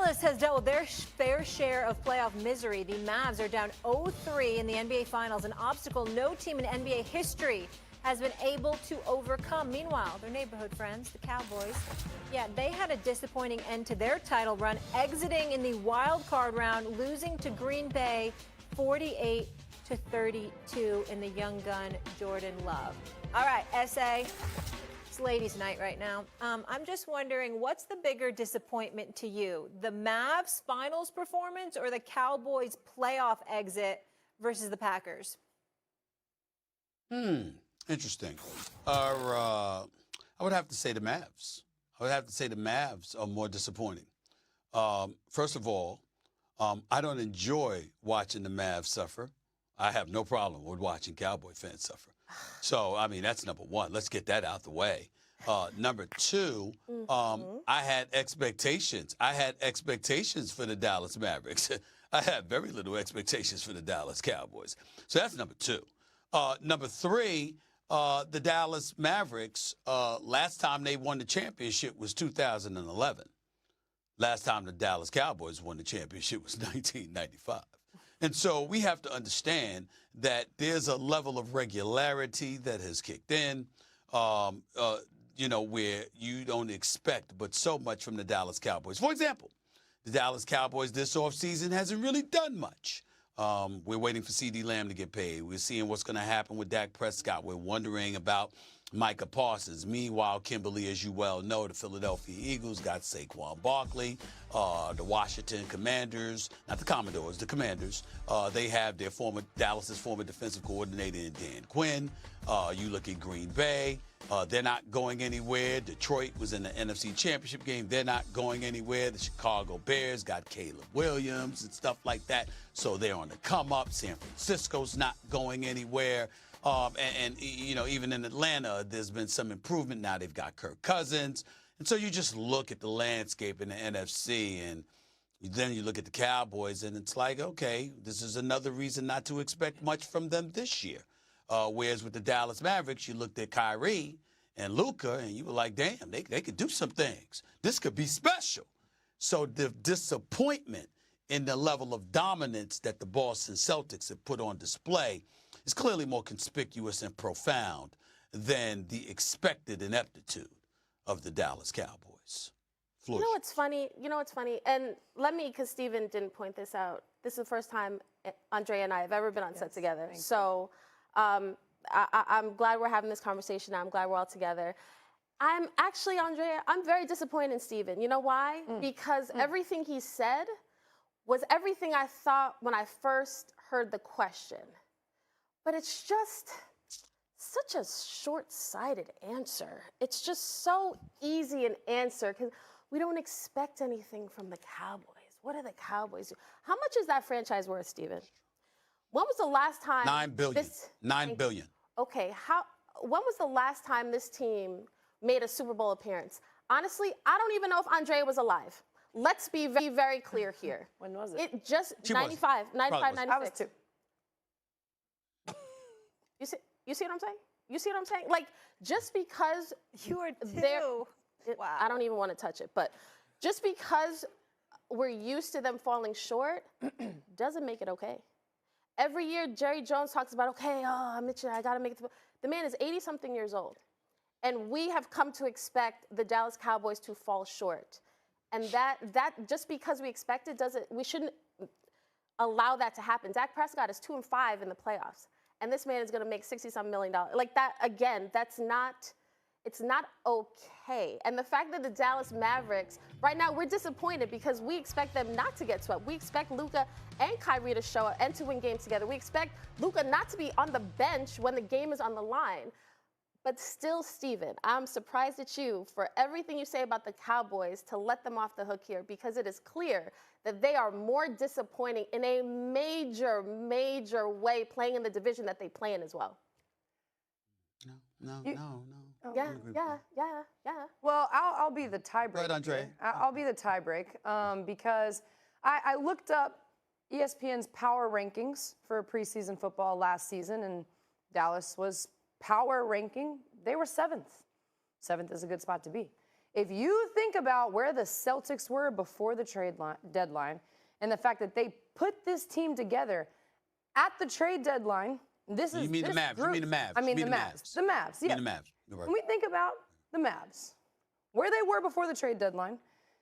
Dallas has dealt with their fair share of playoff misery. The Mavs are down 0-3 in the NBA Finals, an obstacle no team in NBA history has been able to overcome. Meanwhile, their neighborhood friends, the Cowboys, they had a disappointing end to their title run, exiting in the wild card round, losing to Green Bay 48-32 in the young gun Jordan Love. All right, SA. Ladies' night right now. I'm just wondering, what's the bigger disappointment to you? The Mavs finals performance or the Cowboys playoff exit versus the Packers? Interesting. I would have to say the Mavs. I would have to say the Mavs are more disappointing. First of all, I don't enjoy watching the Mavs suffer. I have no problem with watching Cowboy fans suffer. So, I mean, that's number one. Let's get that out the way. Number two, I had expectations. I had expectations for the Dallas Mavericks. I had very little expectations for the Dallas Cowboys. So that's number two. Number three, the Dallas Mavericks, last time they won the championship was 2011. Last time the Dallas Cowboys won the championship was 1995. And so we have to understand that there's a level of regularity that has kicked in, where you don't expect but so much from the Dallas Cowboys. For example, the Dallas Cowboys this offseason hasn't really done much. We're waiting for CeeDee Lamb to get paid. We're seeing what's going to happen with Dak Prescott. We're wondering about Micah Parsons. Meanwhile, Kimberly, as you well know, the Philadelphia Eagles got Saquon Barkley. The Washington Commanders, not the Commodores, the Commanders, they have their Dallas's former defensive coordinator in Dan Quinn. You look at Green Bay. They're not going anywhere. Detroit was in the NFC Championship game. They're not going anywhere. The Chicago Bears got Caleb Williams and stuff like that. So they're on the come up. San Francisco's not going anywhere. Even in Atlanta, there's been some improvement. Now they've got Kirk Cousins. And so you just look at the landscape in the NFC, and then you look at the Cowboys, and it's like, okay, this is another reason not to expect much from them this year. Whereas with the Dallas Mavericks, you looked at Kyrie and Luka, and you were like, damn, they could do some things. This could be special. So the disappointment in the level of dominance that the Boston Celtics have put on display is clearly more conspicuous and profound than the expected ineptitude of the Dallas Cowboys. You know what's funny? And let me, because Steven didn't point this out, this is the first time Andrea and I have ever been on set together. So I'm glad we're having this conversation. I'm glad we're all together. I'm actually, Andrea, I'm very disappointed in Steven. You know why? Because everything he said was everything I thought when I first heard the question. But it's just such a short-sighted answer. It's just so easy an answer because we don't expect anything from the Cowboys. What do the Cowboys do? How much is that franchise worth, Steven? When was the last time? $9 billion. $9 billion. Okay, when was the last time this team made a Super Bowl appearance? Honestly, I don't even know if Andrea was alive. Let's be very, very clear here. When was it? It just 95, 96. I was 2. You see what I'm saying? You see what I'm saying? Like, just because You were 2. Wow. I don't even want to touch it, but just because we're used to them falling short doesn't make it okay. Every year, Jerry Jones talks about, Mitchell, I got to make it. The man is 80-something years old, and we have come to expect the Dallas Cowboys to fall short. And that just because we expect it we shouldn't allow that to happen. Dak Prescott is 2-5 in the playoffs. And this man is going to make $60-some million. Like that, again, it's not okay. And the fact that the Dallas Mavericks, right now, we're disappointed because we expect them not to get swept. We expect Luka and Kyrie to show up and to win games together. We expect Luka not to be on the bench when the game is on the line. But still, Steven, I'm surprised at you for everything you say about the Cowboys to let them off the hook here, because it is clear that they are more disappointing in a major, major way playing in the division that they play in as well. No. Oh. Yeah. Well, I'll be the tiebreaker. Go ahead, Andrea. I'll be the tiebreak because I looked up ESPN's power rankings for preseason football last season, and Dallas was power ranking. They were 7th. 7th is a good spot to be. If you think about where the Celtics were before the deadline and the fact that they put this team together at the trade deadline, You mean the Mavs? You mean the Mavs? I mean You the mean Mavs. The Mavs, yeah. You mean the Mavs? You're right. When we think about the Mavs, where they were before the trade deadline,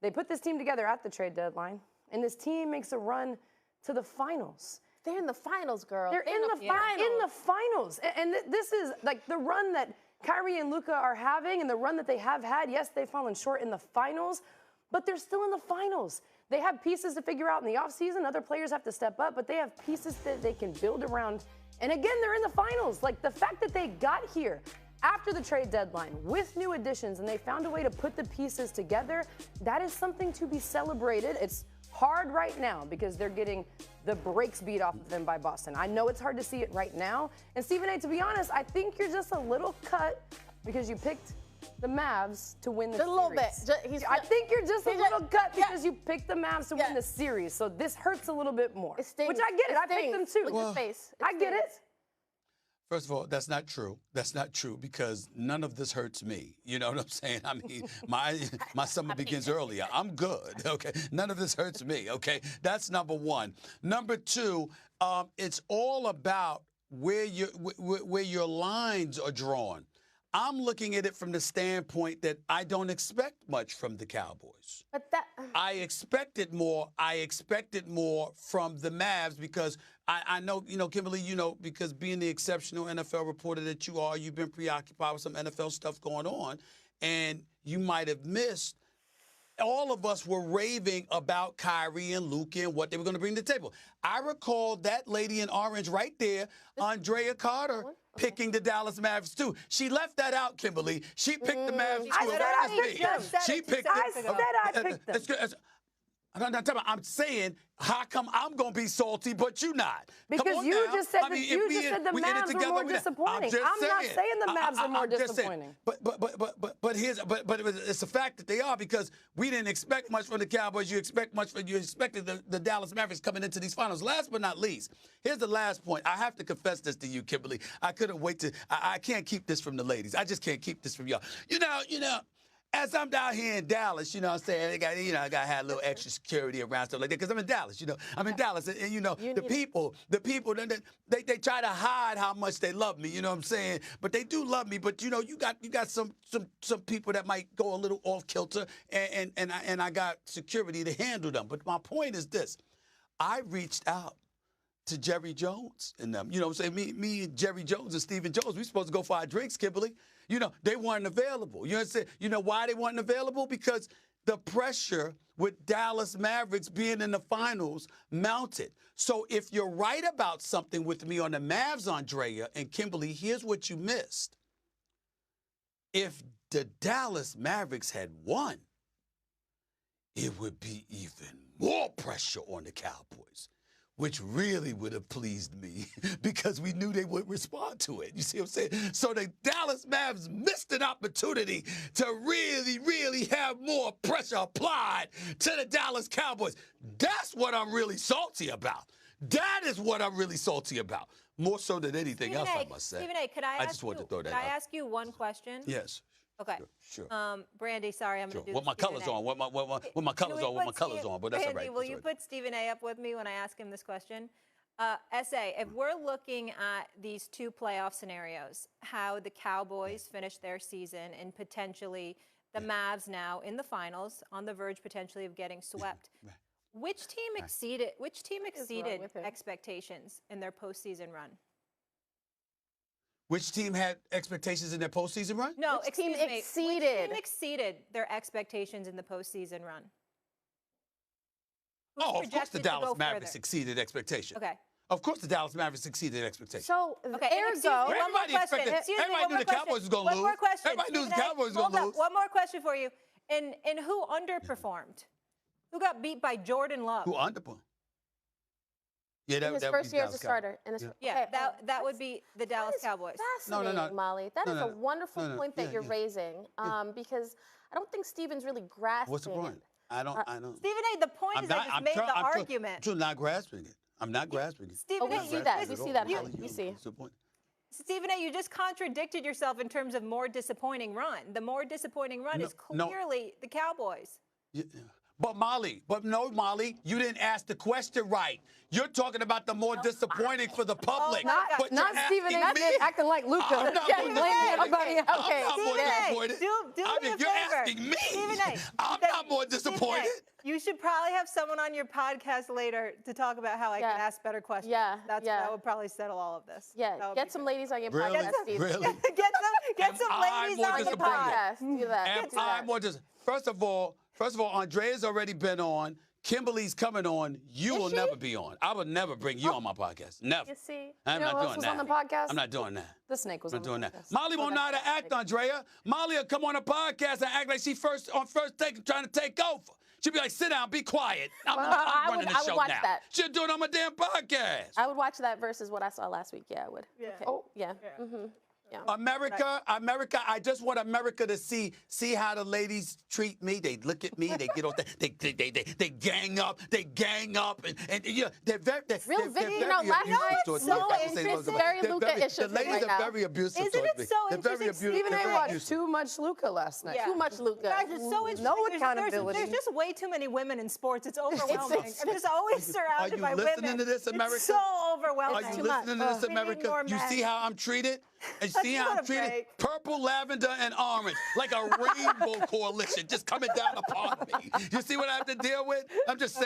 they put this team together at the trade deadline, and this team makes a run to the finals. They're in the finals, girl. They're in the finals. In the finals. And this is like the run that Kyrie and Luka are having and the run that they have had. Yes, they've fallen short in the finals, but they're still in the finals. They have pieces to figure out in the offseason. Other players have to step up, but they have pieces that they can build around. And again, they're in the finals. Like the fact that they got here after the trade deadline with new additions and they found a way to put the pieces together, that is something to be celebrated. It's hard right now because they're getting the brakes beat off of them by Boston. I know it's hard to see it right now. And Stephen A., to be honest, I think you're just a little cut because you picked the Mavs to win the series. A little bit. I think you're just a little cut because you picked the Mavs to win the series. So this hurts a little bit more. It stings. Which I get it. I picked them too. Look at his face. I get it. First of all, that's not true. That's not true because none of this hurts me. You know what I'm saying? I mean, my summer begins earlier. I'm good, okay? None of this hurts me, okay? That's number one. Number two, it's all about where your lines are drawn. I'm looking at it from the standpoint that I don't expect much from the Cowboys. But that I expected more. I expected more from the Mavs because I know, Kimberly, because being the exceptional NFL reporter that you are, you've been preoccupied with some NFL stuff going on, and you might have missed. All of us were raving about Kyrie and Luka and what they were going to bring to the table. I recall that lady in orange right there, Andrea Carter, picking the Dallas Mavericks too. She left that out, Kimberly. She picked the Mavs too. I said I picked them. I'm saying, how come I'm going to be salty, but you not? Because you just said the Mavs were more disappointing. I'm not saying the Mavs are more disappointing. But it's a fact that they are because we didn't expect much from the Cowboys. You expected the Dallas Mavericks coming into these finals. Last but not least, here's the last point. I have to confess this to you, Kimberly. I couldn't wait to. I can't keep this from the ladies. I just can't keep this from y'all. You know. As I'm down here in Dallas, I got to have a little extra security around stuff like that because I'm in Dallas, I'm in Dallas, and the people, they try to hide how much they love me, you know what I'm saying? But they do love me, but you got some people that might go a little off kilter, and I got security to handle them. But my point is this: I reached out to Jerry Jones and them. You know what I'm saying? Me and Jerry Jones and Stephen Jones, we supposed to go for our drinks, Kimberly. They weren't available. You understand? You know why they weren't available? Because the pressure with Dallas Mavericks being in the finals mounted. So if you're right about something with me on the Mavs, Andrea and Kimberly, here's what you missed. If the Dallas Mavericks had won, it would be even more pressure on the Cowboys, which really would have pleased me because we knew they would respond to it. You see what I'm saying? So the Dallas Mavs missed an opportunity to really, really have more pressure applied to the Dallas Cowboys. That's what I'm really salty about. That is what I'm really salty about. More so than anything else, I must say. Stephen A., could I just wanted to throw that Could I out. ask you one question? Yes. Okay. Sure. Brandy, sorry, I'm going to do What my colors on? What my colors on? What my colors on? But that's all right. Brandy, will you put Stephen A. up with me when I ask him this question? SA, if we're looking at these two playoff scenarios, how the Cowboys finish their season and potentially the Mavs now in the finals, on the verge potentially of getting swept, which team exceeded expectations in their postseason run? Which team had expectations in their postseason run? No, Which team excuse me. exceeded? Which team exceeded their expectations in the postseason run? Oh, of course the Dallas Mavericks exceeded expectations. Okay. Of course the Dallas Mavericks exceeded expectations. So, Okay, ergo, Everybody knew the Cowboys was going to lose. One more question. Everybody knew the Cowboys was going to lose. One more question for you. And who underperformed? Who got beat by Jordan Love? Who underperformed? Yeah, in his first year as a starter. Yeah, that would be the Dallas Cowboys. Fascinating, No. Molly. That is a wonderful point that you're yeah. raising because I don't think Stephen's really grasping What's the point? I don't. Stephen A., the point is I just made the argument. I'm not grasping it. I'm not grasping it. Stephen we A., see that. We see that. We see. What's the point? Stephen A., you just contradicted yourself in terms of more disappointing run. The more disappointing run is clearly the Cowboys. Yeah. But Molly, you didn't ask the question right. You're talking about the more disappointing for the public. But Not you're Stephen A. asking me? acting like Luka. I'm not Blaming more everybody disappointed. else. Okay, I'm not more Stephen A., disappointed. do I me mean, a you're favor. asking me. Stephen A., I'm not more disappointed. You should probably have someone on your podcast later to talk about how I can ask better questions. Yeah, That would probably settle all of this. Yeah, get some ladies on your Really? podcast, Steve. Really? Get some I ladies more on your disappointed? podcast. Yes, do that. Am do I that. more First of all, Andrea's already been on. Kimberly's coming on. You Is will she? never be on. I would never bring you on my podcast. Never. You see? I'm You know not who doing else was that. on the podcast? I'm not doing that. The snake was I'm on not doing the that. podcast. Molly won't know how to act, Andrea. Molly will come on a podcast and act like she on first take trying to take over. She'll be like, sit down, be quiet. I'm I running would the show watch now. that. She'll do it on my damn podcast. I would watch that versus what I saw last week. Yeah, I would. Yeah. Okay. Oh. Yeah. Mm-hmm. Yeah. America, I just want America to see how the ladies treat me. They look at me, they get off, they gang up, and you know, they're very, Real they're Vicky, very last abusive night, towards so me. I have to say interesting. those Very they're Luka-ish The of ladies right are now. very abusive Isn't towards it me. so They're very interesting? abusive. Stephen They're A. very watched abusive. too much Luka last night. Yeah. Too much Luka. Guys, it's so interesting. No There's- accountability. There's just way too many women in sports. It's overwhelming. I'm just always surrounded by Are you women. listening to this, America? It's so Are overwhelming. you listening to this, We need America? more You men. see how I'm treated? And see how want I'm a treated? break. Purple, lavender, and orange, like a rainbow coalition just coming down upon me. You see what I have to deal with? I'm just saying.